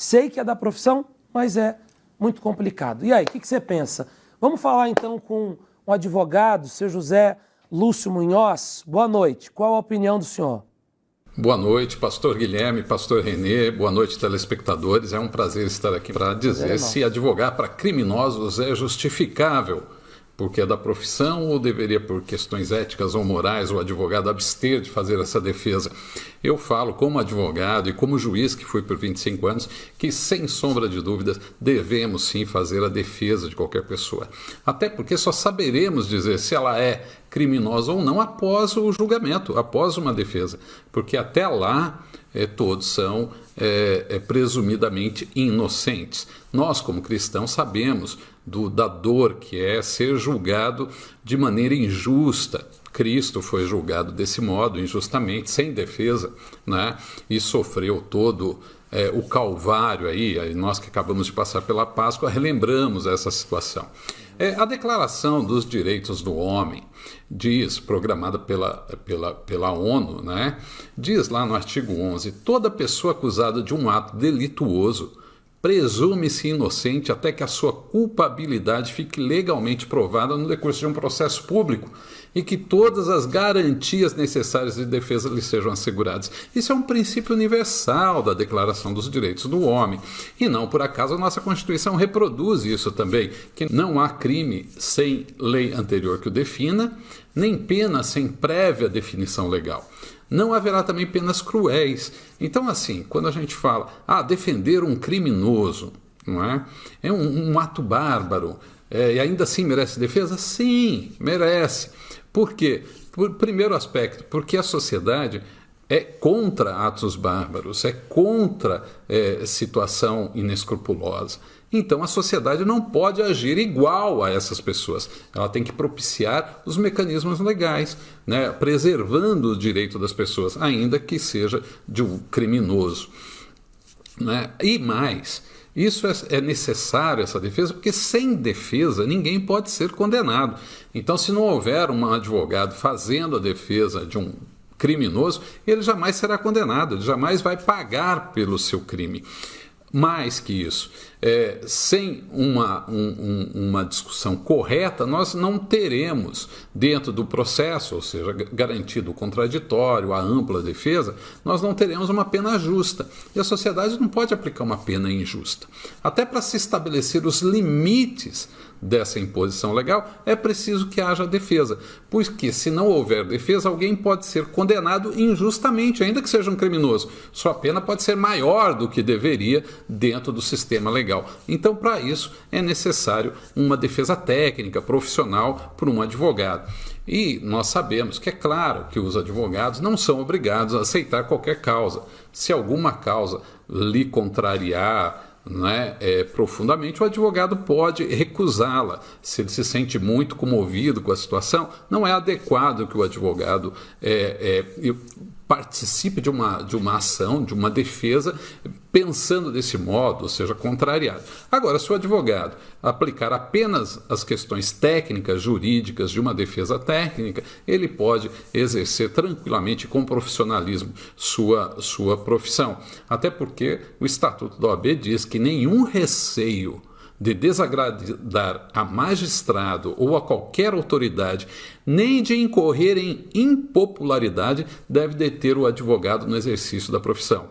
Sei que é da profissão, mas é muito complicado. E aí, o que você pensa? Vamos falar então com um advogado, seu José Lúcio Munhoz. Boa noite. Qual a opinião do senhor? Boa noite, pastor Guilherme, pastor Renê, boa noite, telespectadores. É um prazer estar aqui para dizer se advogar para criminosos é justificável, porque é da profissão, ou deveria, por questões éticas ou morais, o advogado abster de fazer essa defesa. Eu falo como advogado e como juiz, que fui por 25 anos, que sem sombra de dúvidas devemos sim fazer a defesa de qualquer pessoa. Até porque só saberemos dizer se ela é criminosa ou não após o julgamento, após uma defesa. Porque até lá todos são presumidamente inocentes. Nós, como cristãos, sabemos da dor que é ser julgado de maneira injusta. Cristo foi julgado desse modo, injustamente, sem defesa, né? E sofreu todo o Calvário aí, nós que acabamos de passar pela Páscoa, relembramos essa situação. A Declaração dos Direitos do Homem diz, programada pela ONU, né? Diz lá no artigo 11, toda pessoa acusada de um ato delituoso presume-se inocente até que a sua culpabilidade fique legalmente provada no decurso de um processo público e que todas as garantias necessárias de defesa lhe sejam asseguradas. Isso é um princípio universal da Declaração dos Direitos do Homem. E não por acaso a nossa Constituição reproduz isso também, que não há crime sem lei anterior que o defina, nem pena sem prévia definição legal. Não haverá também penas cruéis. Então, assim, quando a gente fala, defender um criminoso, não é? É um ato bárbaro, e ainda assim merece defesa? Sim, merece. Por quê? Primeiro aspecto, porque a sociedade é contra atos bárbaros, é contra situação inescrupulosa. Então a sociedade não pode agir igual a essas pessoas. Ela tem que propiciar os mecanismos legais, né, preservando o direito das pessoas, ainda que seja de um criminoso, né? E mais, isso é necessário, essa defesa, porque sem defesa ninguém pode ser condenado. Então, se não houver um advogado fazendo a defesa de um criminoso, ele jamais será condenado, ele jamais vai pagar pelo seu crime. Mais que isso, sem uma discussão correta, nós não teremos dentro do processo, ou seja, garantido o contraditório, a ampla defesa, nós não teremos uma pena justa. E a sociedade não pode aplicar uma pena injusta. Até para se estabelecer os limites dessa imposição legal, é preciso que haja defesa, porque se não houver defesa, alguém pode ser condenado injustamente, ainda que seja um criminoso. Sua pena pode ser maior do que deveria dentro do sistema legal. Então, para isso, é necessário uma defesa técnica, profissional, por um advogado. E nós sabemos que é claro que os advogados não são obrigados a aceitar qualquer causa. Se alguma causa lhe contrariar, profundamente, o advogado pode recusá-la. Se ele se sente muito comovido com a situação, não é adequado que o advogado participe de uma ação, de uma defesa, pensando desse modo, ou seja, contrariado. Agora, se o advogado aplicar apenas as questões técnicas, jurídicas de uma defesa técnica, ele pode exercer tranquilamente, com profissionalismo, sua profissão. Até porque o Estatuto da OAB diz que nenhum receio de desagradar a magistrado ou a qualquer autoridade, nem de incorrer em impopularidade, deve deter o advogado no exercício da profissão.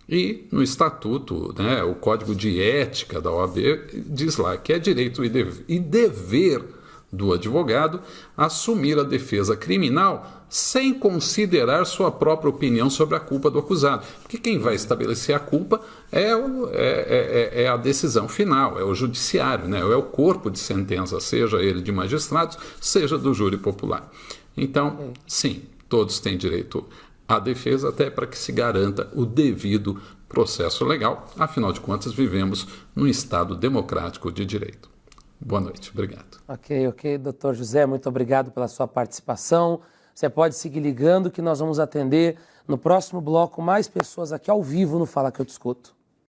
E no Estatuto, o Código de Ética da OAB diz lá que é direito e dever do advogado assumir a defesa criminal sem considerar sua própria opinião sobre a culpa do acusado. Porque quem vai estabelecer a culpa é a decisão final, é o judiciário, é o corpo de sentença, seja ele de magistrados, seja do júri popular. Então, sim, todos têm direito à defesa, até para que se garanta o devido processo legal. Afinal de contas, vivemos num Estado democrático de direito. Boa noite, obrigado. Ok, doutor José, muito obrigado pela sua participação. Você pode seguir ligando que nós vamos atender no próximo bloco mais pessoas aqui ao vivo no Fala Que Eu Discuto.